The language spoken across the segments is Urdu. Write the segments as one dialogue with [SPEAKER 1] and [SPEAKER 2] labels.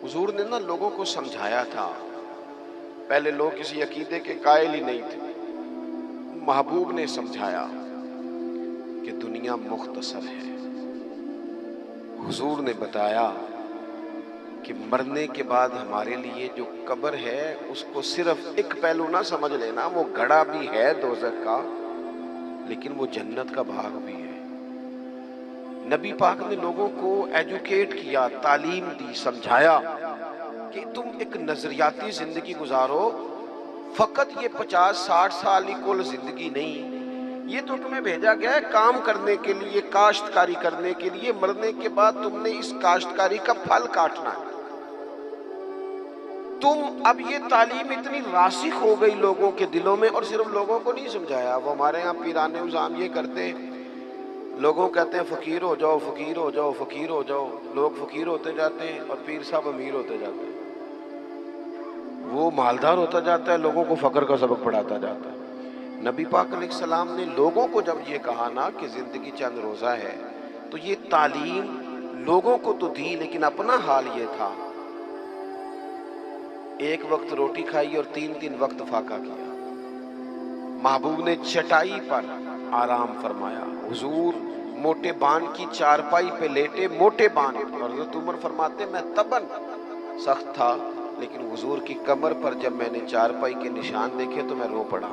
[SPEAKER 1] حضور نے نا لوگوں کو سمجھایا تھا. پہلے لوگ کسی عقیدے کے قائل ہی نہیں تھے. محبوب نے سمجھایا کہ دنیا مختصر ہے. حضور نے بتایا کہ مرنے کے بعد ہمارے لیے جو قبر ہے اس کو صرف ایک پہلو نہ سمجھ لینا، وہ گڑھا بھی ہے دوزخ کا لیکن وہ جنت کا باغ بھی ہے. نبی پاک نے لوگوں کو ایجوکیٹ کیا، تعلیم دی، سمجھایا کہ تم ایک نظریاتی زندگی گزارو. فقط یہ 50-60 سال ہی کل زندگی نہیں، یہ تو تمہیں بھیجا گیا ہے کام کرنے کے لیے، کاشتکاری کرنے کے لیے. مرنے کے بعد تم نے اس کاشتکاری کا پھل کاٹنا ہے. اب یہ تعلیم اتنی راسخ ہو گئی لوگوں کے دلوں میں، اور صرف لوگوں کو نہیں سمجھایا. وہ ہمارے ہاں پیرانے نظام یہ کرتے ہیں، لوگوں کہتے ہیں فقیر ہو جاؤ، فقیر ہو جاؤ، فقیر ہو جاؤ. لوگ فقیر ہوتے جاتے ہیں اور پیر صاحب امیر ہوتے جاتے ہیں. وہ مالدار ہوتا جاتا ہے، لوگوں کو فقر کا سبق پڑھاتا جاتا ہے. نبی پاک علیہ السلام نے لوگوں کو جب یہ کہا نا کہ زندگی چند روزہ ہے، تو یہ تعلیم لوگوں کو تو دی، لیکن اپنا حال یہ تھا ایک وقت روٹی کھائی اور 3 وقت فاقہ کیا. محبوب نے چٹائی پر آرام فرمایا. حضور موٹے بان کی چارپائی پہ لیٹے، موٹے بان، اور حضرت عمر فرماتے میں تبن سخت تھا لیکن حضور کی کمر پر جب میں نے چارپائی کے نشان دیکھے تو میں رو پڑا.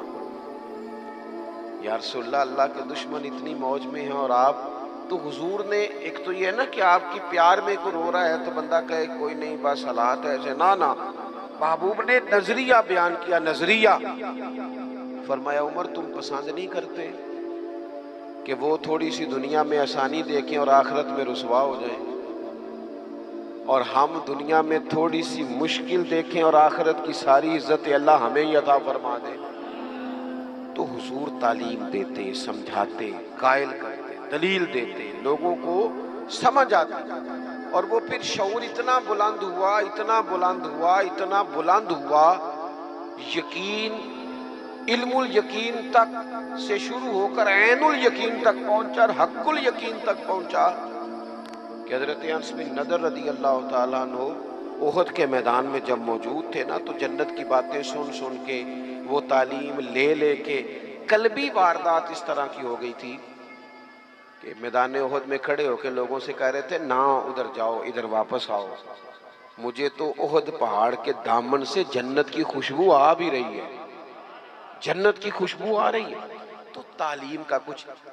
[SPEAKER 1] یا رسول اللہ، اللہ کے دشمن اتنی موج میں ہیں اور آپ تو. حضور نے ایک تو یہ ہے نا کہ آپ کی پیار میں کوئی رو رہا ہے تو بندہ کہے کوئی نہیں بس حالات ایسے، نہ. محبوب نے نظریہ بیان کیا، نظریہ. فرمایا عمر تم پسند نہیں کرتے کہ وہ تھوڑی سی دنیا میں آسانی دیکھیں اور آخرت میں رسوا ہو جائیں، اور ہم دنیا میں تھوڑی سی مشکل دیکھیں اور آخرت کی ساری عزت اللہ ہمیں ہی عطا فرما دے. تو حضور تعلیم دیتے، سمجھاتے، قائل کرتے، دلیل دیتے، لوگوں کو سمجھ آتی. اور وہ پھر شعور اتنا بلند ہوا، اتنا بلند ہوا، اتنا بلند ہوا، یقین علم الیقین تک سے شروع ہو کر عین الیقین تک پہنچا اور حق الیقین تک پہنچا کہ حضرت انس بن نضر رضی اللہ تعالیٰ عنہ احد کے میدان میں جب موجود تھے نا، تو جنت کی باتیں سن سن کے، وہ تعلیم لے لے کے، قلبی واردات اس طرح کی ہو گئی تھی کہ میدان احد میں کھڑے ہو کے لوگوں سے کہہ رہے تھے نہ ادھر جاؤ، ادھر واپس آؤ. مجھے تو احد پہاڑ کے دامن سے جنت کی خوشبو آ بھی رہی ہے، جنت کی خوشبو آ رہی ہے. تو تعلیم کا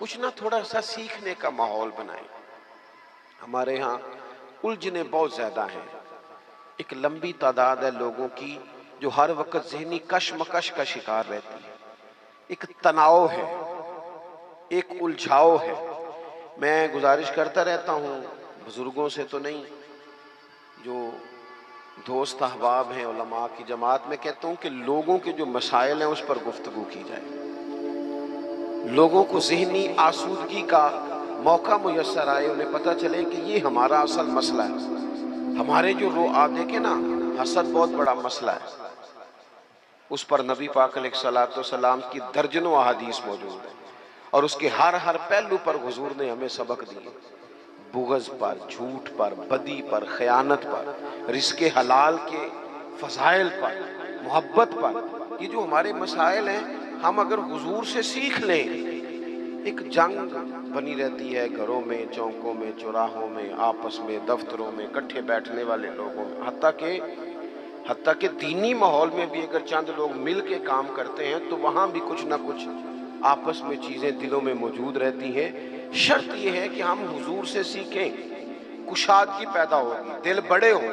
[SPEAKER 1] کچھ نہ تھوڑا سا سیکھنے کا ماحول بنائیں. ہمارے ہاں الجھنیں بہت زیادہ ہیں. ایک لمبی تعداد ہے لوگوں کی جو ہر وقت ذہنی کشمکش کا شکار رہتی ہے. ایک تناؤ ہے، ایک الجھاؤ ہے. میں گزارش کرتا رہتا ہوں بزرگوں سے تو نہیں، جو دوست احباب ہیں علماء کی جماعت میں، کہتا ہوں کہ لوگوں کے جو مسائل ہیں اس پر گفتگو کی جائے، لوگوں کو ذہنی آسودگی کا موقع میسر آئے، انہیں پتہ چلے کہ یہ ہمارا اصل مسئلہ ہے. ہمارے جو آپ دیکھیں نا، حسد بہت بڑا مسئلہ ہے. اس پر نبی پاک علیہ الصلوۃ والسلام کی درجنوں احادیث موجود ہیں، اور اس کے ہر پہلو پر حضور نے ہمیں سبق دیے. بغض پر، جھوٹ پر، بدی پر، خیانت پر، رزق حلال کے فضائل پر، محبت پر. یہ جو ہمارے مسائل ہیں، ہم اگر حضور سے سیکھ لیں. ایک جنگ بنی رہتی ہے گھروں میں، چوکوں میں، چوراہوں میں، آپس میں، دفتروں میں، اکٹھے بیٹھنے والے لوگوں میں، حتیٰ کہ دینی ماحول میں بھی اگر چند لوگ مل کے کام کرتے ہیں تو وہاں بھی کچھ نہ کچھ آپس میں چیزیں دلوں میں موجود رہتی ہیں. شرط یہ ہے کہ ہم حضور سے سیکھیں، کشادگی پیدا ہوگی، دل بڑے ہوں.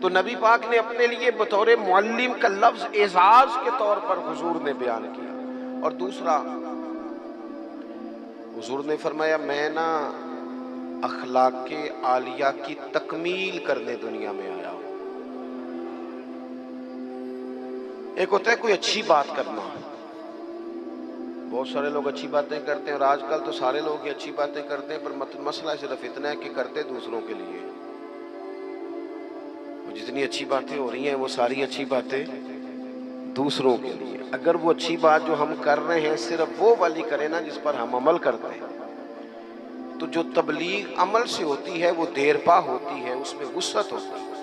[SPEAKER 1] تو نبی پاک نے اپنے لیے بطور معلم کا لفظ اعزاز کے طور پر حضور نے بیان کیا. اور دوسرا، حضور نے فرمایا میں نا اخلاق عالیہ کی تکمیل کرنے دنیا میں آیا ہوں. ایک ہوتا ہے کوئی اچھی بات کرنا، بہت سارے لوگ اچھی باتیں کرتے ہیں، اور آج کل تو سارے لوگ ہی اچھی باتیں کرتے ہیں، پر مسئلہ صرف اتنا ہے کہ کرتے دوسروں کے لیے. جتنی اچھی باتیں ہو رہی ہیں وہ ساری اچھی باتیں دوسروں کے لیے. اگر وہ اچھی بات جو ہم کر رہے ہیں صرف وہ والی کرے نا جس پر ہم عمل کرتے ہیں، تو جو تبلیغ عمل سے ہوتی ہے وہ دیر پا ہوتی ہے، اس میں وسعت ہوتی ہے.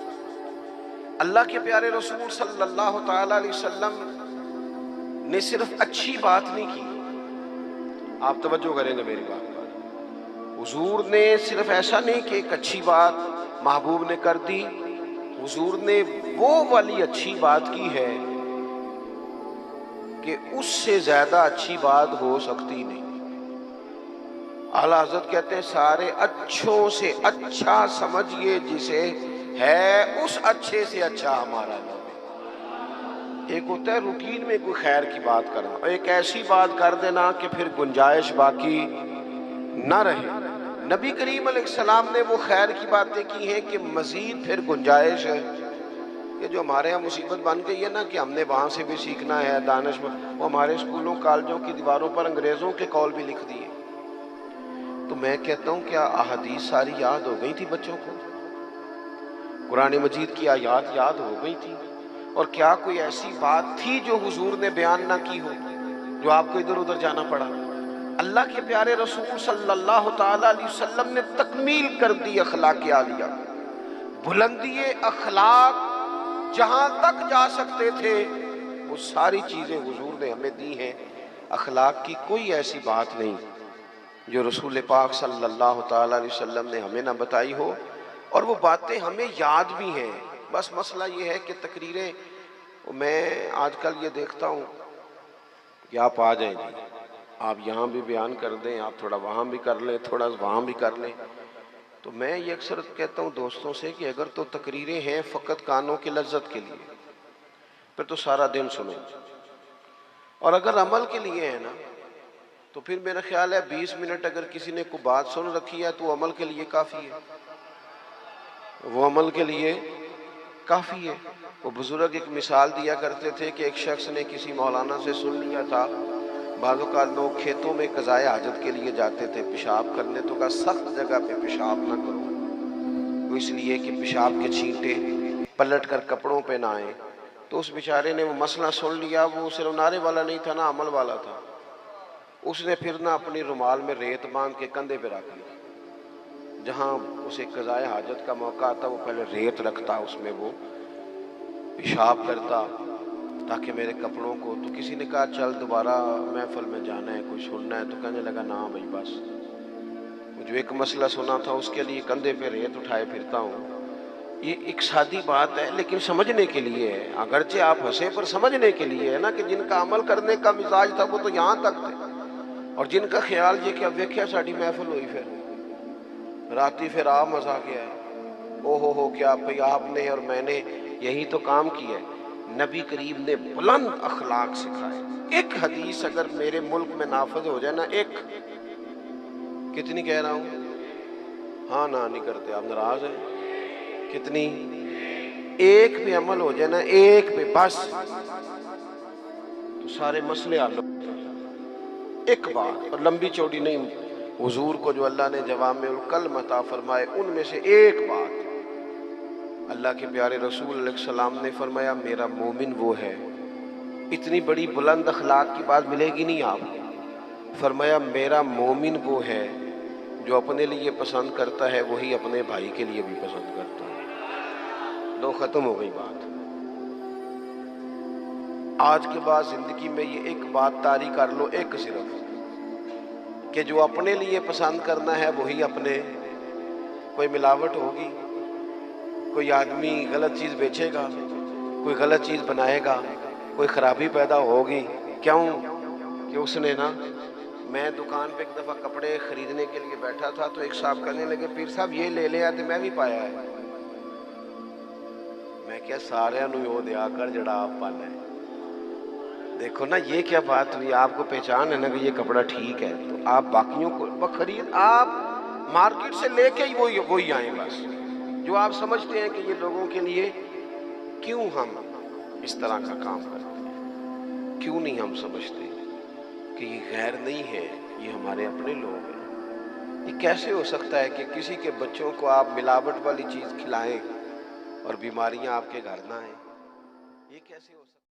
[SPEAKER 1] اللہ کے پیارے رسول صلی اللہ تعالی علیہ وسلم نے صرف اچھی بات نہیں کی، آپ توجہ کریں گے میری بات پر، حضور نے صرف ایسا نہیں کہ ایک اچھی بات محبوب نے کر دی، حضور نے وہ والی اچھی بات کی ہے کہ اس سے زیادہ اچھی بات ہو سکتی نہیں۔ اعلیٰ حضرت کہتے ہیں سارے اچھوں سے اچھا سمجھئے جسے ہے اس اچھے سے اچھا ہمارا نبی۔ ایک ہوتا ہے روٹین میں کوئی خیر کی بات کرنا، اور ایک ایسی بات کر دینا کہ پھر گنجائش باقی نہ رہے۔ نبی کریم علیہ السلام نے وہ خیر کی باتیں کی ہیں کہ مزید پھر گنجائش ہے۔ یہ جو ہمارے یہاں مصیبت بن گئی ہے نا کہ ہم نے وہاں سے بھی سیکھنا ہے دانش، وہ ہمارے اسکولوں کالجوں کی دیواروں پر انگریزوں کے قول بھی لکھ دیے۔ تو میں کہتا ہوں کیا احادیث ساری یاد ہو گئی تھی بچوں کو؟ قرآن مجید کی آیات یاد ہو گئی تھی؟ اور کیا کوئی ایسی بات تھی جو حضور نے بیان نہ کی ہو، جو آپ کو ادھر ادھر جانا پڑا؟ اللہ کے پیارے رسول صلی اللہ تعالی علیہ وسلم نے تکمیل کر دی اخلاق عالیہ، بلندی اخلاق جہاں تک جا سکتے تھے وہ ساری چیزیں حضور نے ہمیں دی ہیں۔ اخلاق کی کوئی ایسی بات نہیں جو رسول پاک صلی اللہ تعالی علیہ وسلم نے ہمیں نہ بتائی ہو، اور وہ باتیں ہمیں یاد بھی ہیں۔ بس مسئلہ یہ ہے کہ تقریریں، میں آج کل یہ دیکھتا ہوں کہ آپ آ جائیں جی، آپ یہاں بھی بیان کر دیں، آپ تھوڑا وہاں بھی کر لیں، تھوڑا وہاں بھی کر لیں۔ تو میں یہ اکثر کہتا ہوں دوستوں سے کہ اگر تو تقریریں ہیں فقط کانوں کی لذت کے لیے، پھر تو سارا دن سنیں، اور اگر عمل کے لیے ہے نا تو پھر میرا خیال ہے 20 منٹ اگر کسی نے کوئی بات سن رکھی ہے تو عمل کے لیے کافی ہے، وہ عمل کے لیے کافی ہے۔ وہ بزرگ ایک مثال دیا کرتے تھے کہ ایک شخص نے کسی مولانا سے سن لیا تھا، بعض اوقات لوگ کھیتوں میں قضائے حاجت کے لیے جاتے تھے پیشاب کرنے، تو کہا سخت جگہ پہ پیشاب نہ کرو، وہ اس لیے کہ پیشاب کے چھینٹے پلٹ کر کپڑوں پہ نہ آئیں۔ تو اس بیچارے نے وہ مسئلہ سن لیا، وہ صرف نعرے والا نہیں تھا نا، عمل والا تھا۔ اس نے پھر نہ اپنی رومال میں ریت باندھ کے کندھے پہ رکھ لی، جہاں اسے قضائے حاجت کا موقع آتا وہ پہلے ریت رکھتا، اس میں وہ پیشاب کرتا تاکہ میرے کپڑوں کو۔ تو کسی نے کہا چل دوبارہ محفل میں جانا ہے، کوئی سننا ہے، تو کہنے لگا نا بھائی بس، جو ایک مسئلہ سنا تھا اس کے لیے کندھے پہ ریت اٹھائے پھرتا ہوں۔ یہ ایک سادی بات ہے لیکن سمجھنے کے لیے ہے، اگرچہ آپ ہنسے پر سمجھنے کے لیے ہے نا، کہ جن کا عمل کرنے کا مزاج تھا وہ تو یہاں تک تھے، اور جن کا خیال یہ کہ اب ویکھیا ساڑی محفل ہوئی پھر راتی پھر آپ مزہ کیا ہے، او ہو کیا بھئی آپ نے اور میں نے یہی تو کام کیا ہے۔ نبی کریم نے بلند اخلاق سکھائے۔ ایک حدیث اگر میرے ملک میں نافذ ہو جائے نا، ایک، کتنی کہہ رہا ہوں؟ ہاں نہ نہیں کرتے آپ، ناراض ہیں؟ کتنی؟ ایک بھی عمل ہو جائے نا، ایک بھی بس، تو سارے مسئلے حل ہو جائیں۔ ایک بات، اور لمبی چوڑی نہیں، حضور کو جو اللہ نے جوامع الکلم عطا فرمائے ان میں سے ایک بات، اللہ کے پیارے رسول علیہ السلام نے فرمایا میرا مومن وہ ہے۔ اتنی بڑی بلند اخلاق کی بات ملے گی نہیں آپ کو۔ فرمایا میرا مومن وہ ہے جو اپنے لیے پسند کرتا ہے وہی اپنے بھائی کے لیے بھی پسند کرتا ہے۔ لو ختم ہو گئی بات۔ آج کے بعد زندگی میں یہ ایک بات طاری کر لو، ایک صرف، کہ جو اپنے لیے پسند کرنا ہے وہی اپنے، کوئی ملاوٹ ہوگی، کوئی آدمی غلط چیز بیچے گا، کوئی غلط چیز بنائے گا، کوئی خرابی پیدا ہوگی، کیوں کہ اس نے نا، میں دکان پہ ایک دفعہ کپڑے خریدنے کے لیے بیٹھا تھا تو ایک صاحب کہنے لگے پیر صاحب یہ لے لے آتے، میں بھی پایا ہے۔ میں کیا سارے نو یو دیا کر جڑا آپ پانا ہے۔ دیکھو نا یہ کیا بات ہوئی، آپ کو پہچان ہے نا کہ یہ کپڑا ٹھیک ہے، تو آپ باقیوں کو بخرید، آپ مارکیٹ سے لے کے ہی وہی آئیں بس، جو آپ سمجھتے ہیں کہ یہ لوگوں کے لیے۔ کیوں ہم اس طرح کا کام کرتے ہیں؟ کیوں نہیں ہم سمجھتے کہ یہ غیر نہیں ہے، یہ ہمارے اپنے لوگ ہیں؟ یہ کیسے ہو سکتا ہے کہ کسی کے بچوں کو آپ ملاوٹ والی چیز کھلائیں اور بیماریاں آپ کے گھر نہ آئیں؟ یہ کیسے ہو